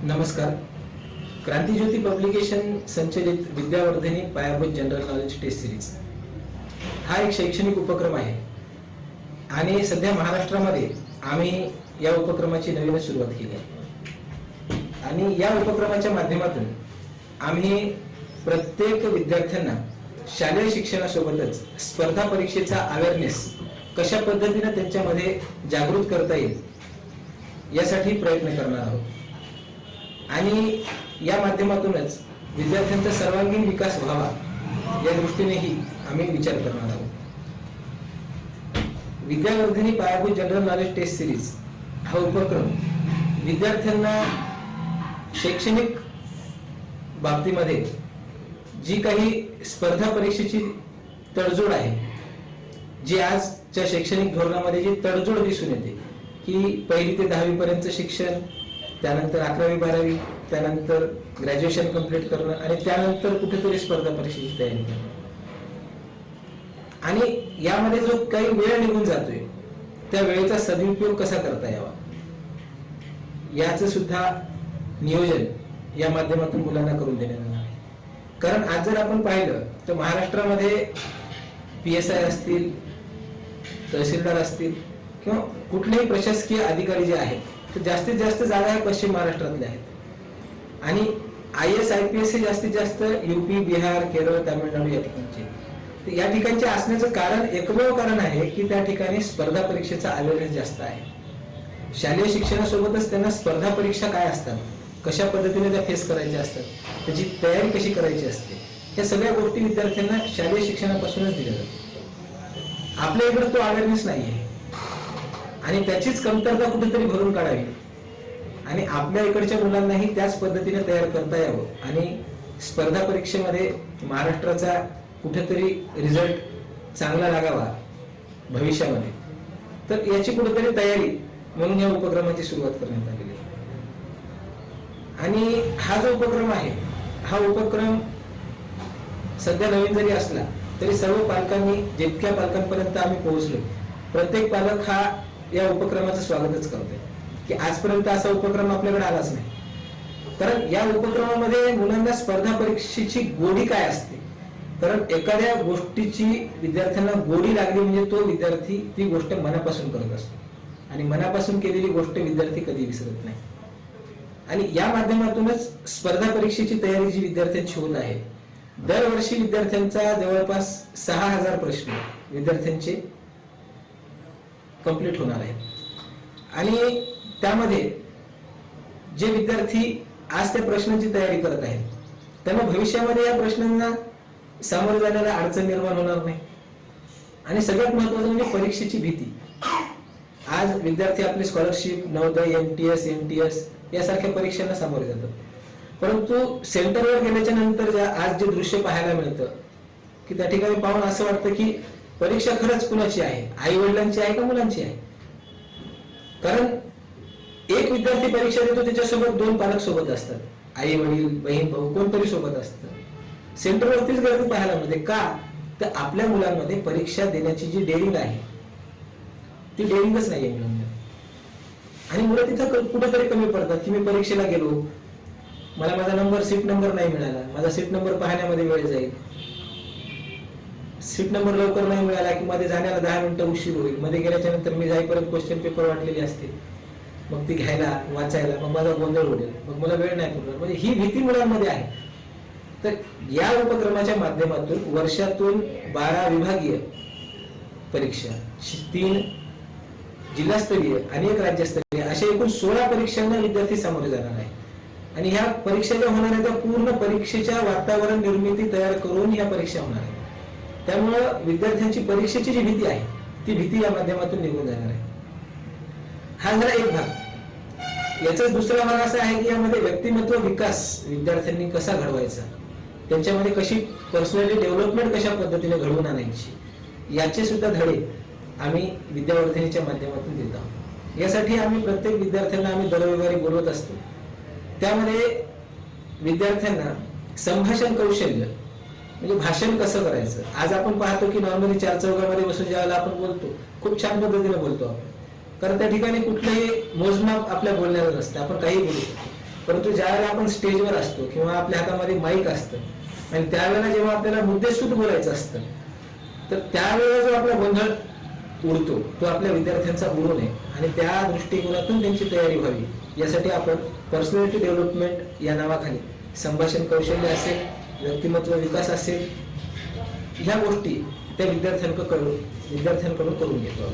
नमस्कार. क्रांतिज्योती पब्लिकेशन संचलित विद्यावर्धिनी पायाभूत जनरल नॉलेज टेस्ट सिरीज हा एक शैक्षणिक उपक्रम आहे आणि सध्या महाराष्ट्रामध्ये आम्ही या उपक्रमाची नवीन सुरुवात केली आहे. आणि या उपक्रमाच्या माध्यमातून आम्ही प्रत्येक विद्यार्थ्यांना शालेय शिक्षणासोबतच स्पर्धा परीक्षेचा अवेअरनेस कशा पद्धतीने त्यांच्यामध्ये जागृत करता येईल यासाठी प्रयत्न करणार आहोत. आणि या माध्यमातूनच विद्यार्थ्यांचा सर्वांगीण विकास व्हावा या दृष्टीनेही आम्ही विचार करणार आहोत. विद्यावर्धिनी पायाभूत जनरल नॉलेज टेस्ट सिरीज हा उपक्रम विद्यार्थ्यांना शैक्षणिक बाबतीमध्ये जी काही स्पर्धा परीक्षेची तडजोड आहे, जी आजच्या शैक्षणिक धोरणामध्ये जी तडजोड दिसून येते की 1ली ते 10वी पर्यंत शिक्षण, त्यानंतर 11वी 12वी, त्यानंतर ग्रॅज्युएशन कंप्लीट करणं आणि त्यानंतर कुठेतरी स्पर्धा परीक्षेची तयारी करणं, आणि यामध्ये जो काही वेळ निघून जातोय त्या वेळेचा सदुपयोग कसा करता यावा याचं सुद्धा नियोजन या माध्यमातून मुलांना करून देण्यात येणार आहे. कारण आज जर आपण पाहिलं तर महाराष्ट्रामध्ये PSI असतील, तहसीलदार असतील किंवा कुठलेही प्रशासकीय अधिकारी जे आहेत तर जास्तीत जास्त जागा हे पश्चिम महाराष्ट्रातल्या आहेत. आणि IAS IPS हे जास्तीत जास्त UP, बिहार, केरळ, तामिळनाडू या ठिकाणचे. तर या ठिकाणचे असण्याचं कारण एकमेव कारण आहे की त्या ठिकाणी स्पर्धा परीक्षेचा अवेअरनेस जास्त आहे. शालेय शिक्षणासोबतच त्यांना स्पर्धा परीक्षा काय असतात, कशा पद्धतीने त्या फेस करायच्या असतात, त्याची तयारी कशी करायची असते, या सगळ्या गोष्टी विद्यार्थ्यांना शालेय शिक्षणापासूनच दिल्या जातात. आपल्या इकडे तो अवेअरनेस नाही आहे आणि त्याचीच कमतरता कुठेतरी भरून काढावी आणि आपल्या इकडच्या मुलांनाही त्याच पद्धतीने तयार करता यावं आणि स्पर्धा परीक्षेमध्ये महाराष्ट्राचा कुठेतरी रिझल्ट चांगला लागावा भविष्यामध्ये, तर याची कुठेतरी तयारी म्हणून या उपक्रमाची सुरुवात करण्यात आलेली आहे. आणि हा जो उपक्रम आहे हा उपक्रम सध्या नवीन जरी असला तरी सर्व पालकांनी, जितक्या पालकांपर्यंत आम्ही पोहोचलो, प्रत्येक पालक हा या उपक्रमाचं स्वागतच करतोय की आजपर्यंत असा उपक्रम आपल्याकडे आलाच नाही. कारण या उपक्रमामध्ये मुलांना स्पर्धा परीक्षेची गोडी काय असते, कारण एखाद्या गोष्टीची विद्यार्थ्यांना गोडी लागली म्हणजे तो विद्यार्थी ती गोष्ट मनापासून करत असतो आणि मनापासून केलेली गोष्ट विद्यार्थी कधी विसरत नाही. आणि या माध्यमातूनच स्पर्धा परीक्षेची तयारी जी विद्यार्थ्यांची होत आहे, दरवर्षी विद्यार्थ्यांचा जवळपास 6000 प्रश्न विद्यार्थ्यांचे कंप्लीट होणार आहेत. आणि त्यामध्ये जे विद्यार्थी आज त्या प्रश्नांची तयारी करत आहेत त्यांना भविष्यामध्ये या प्रश्नांना सामोरे जाण्याला अडचण निर्माण होणार नाही. आणि सगळ्यात महत्त्वाचं म्हणजे परीक्षेची भीती. आज विद्यार्थी आपले स्कॉलरशिप, नवोदय, MTS, NTS यासारख्या परीक्षांना सामोरे जातात, परंतु सेंटरवर गेल्याच्या नंतर आज जे दृश्य पाहायला मिळतं की त्या ठिकाणी पाहून असं वाटतं की परीक्षा खरंच कुणाची आहे, आई वडिलांची आहे का मुलांची आहे. कारण एक विद्यार्थी परीक्षा देतो, त्याच्यासोबत 2 पालक सोबत असतात, आई वडील, बहीण भाऊ कोणतरी सोबत असतं. सेंटरवरतीच गर्दी पाहायला मिळते. का तर आपल्या मुलांमध्ये परीक्षा देण्याची जी डेअरिंग आहे ती डेअरिंगच नाहीये मुलांमध्ये. आणि मुलं तिथं कुठेतरी कमी पडतात की मी परीक्षेला गेलो, मला माझा सीट नंबर नाही मिळाला, माझा सीट नंबर पाहण्यामध्ये वेळ जाईल, सीट नंबर लवकर नाही मिळाला की मध्ये जाण्याला 10 मिनिटं उशीर होईल, मध्ये गेल्याच्या नंतर मी जाईपर्यंत क्वेश्चन पेपर वाटलेली असते, मग ती घ्यायला वाचायला मग माझा गोंधळ उडेल, मग मला वेळ नाही पुरणार. म्हणजे ही भीती मुलांमध्ये आहे. तर या उपक्रमाच्या माध्यमातून वर्षातून 12 विभागीय परीक्षा, 3 जिल्हास्तरीय आणि 1 राज्यस्तरीय अशा एकूण 16 परीक्षांना विद्यार्थी सामोरे जाणार आहे. आणि ह्या परीक्षा ज्या होणार आहेत त्या पूर्ण परीक्षेच्या वातावरण निर्मिती तयार करून ह्या परीक्षा होणार आहेत. त्यामुळं विद्यार्थ्यांची परीक्षेची जी भीती आहे ती भीती या माध्यमातून निघून जाणार आहे. हा झाला एक भाग. याचाच दुसरा भाग असा आहे की यामध्ये व्यक्तिमत्व विकास विद्यार्थ्यांनी कसा घडवायचा, त्यांच्यामध्ये कशी पर्सनॅलिटी डेव्हलपमेंट कशा पद्धतीने घडवून आणायची याचे सुद्धा धडे आम्ही विद्यावर्धिनीच्या माध्यमातून देत आहोत. यासाठी आम्ही प्रत्येक विद्यार्थ्यांना आम्ही दर रविवारी बोलवत असतो. त्यामध्ये विद्यार्थ्यांना संभाषण कौशल्य म्हणजे भाषण कसं करायचं. आज आपण पाहतो की नॉर्मली 4 चौघामध्ये बसून ज्यावेळेला आपण बोलतो खूप छान पद्धतीने बोलतो आपण, कारण त्या ठिकाणी कुठलंही मोजमाप आपल्या बोलण्याचं नसतं, आपण काही बोलू शकतो. परंतु ज्यावेळेला आपण स्टेजवर असतो किंवा आपल्या हातामध्ये माईक असतं आणि त्यावेळेला जेव्हा आपल्याला मुद्देसूद बोलायचं असतं, तर त्यावेळेला जो आपला गोंधळ उडतो तो आपल्या विद्यार्थ्यांचा उडू नये आणि त्या दृष्टिकोनातून त्यांची तयारी व्हावी यासाठी आपण पर्सनॅलिटी डेव्हलपमेंट या नावाखाली संभाषण कौशल्य असेल, व्यक्तिमत्व विकास असेल, ह्या गोष्टी त्या विद्यार्थ्यांकडून करून घेतो.